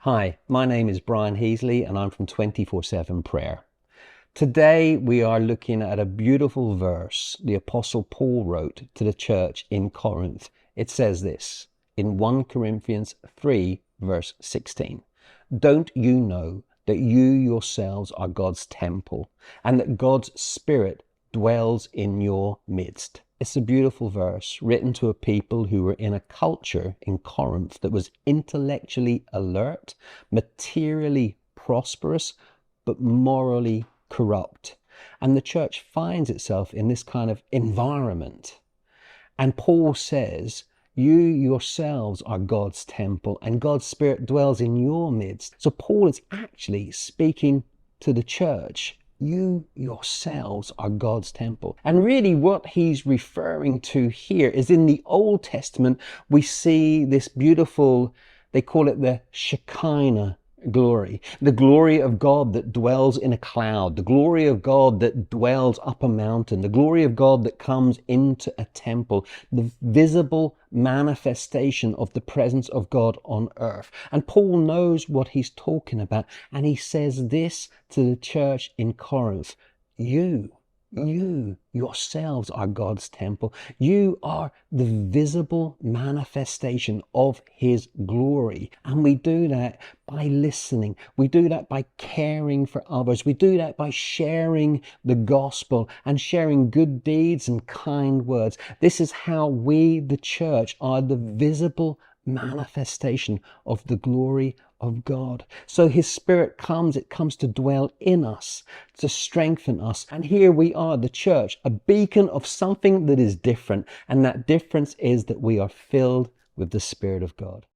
Hi, my name is Brian Heasley and I'm from 24/7 Prayer. Today we are looking at a beautiful verse the Apostle Paul wrote to the church in Corinth. It says this in 1 Corinthians 3 verse 16. Don't you know that you yourselves are God's temple and that God's Spirit dwells in your midst? It's a beautiful verse written to a people who were in a culture in Corinth that was intellectually alert, materially prosperous, but morally corrupt. And the church finds itself in this kind of environment. And Paul says, you yourselves are God's temple and God's Spirit dwells in your midst. So Paul is actually speaking to the church. You yourselves are God's temple. And really what he's referring to here is in the Old Testament, we see this beautiful, they call it the Shekinah glory, the glory of God that dwells in a cloud, the glory of God that dwells up a mountain, the glory of God that comes into a temple, the visible manifestation of the presence of God on earth. And Paul knows what he's talking about, and he says this to the church in Corinth: you yourselves are God's temple. You are the visible manifestation of his glory. And we do that by listening. We do that by caring for others. We do that by sharing the gospel and sharing good deeds and kind words. This is how we, the church, are the visible manifestation of the glory of God. So his Spirit comes, it comes to dwell in us, to strengthen us. And here we are, the church, a beacon of something that is different. And that difference is that we are filled with the Spirit of God.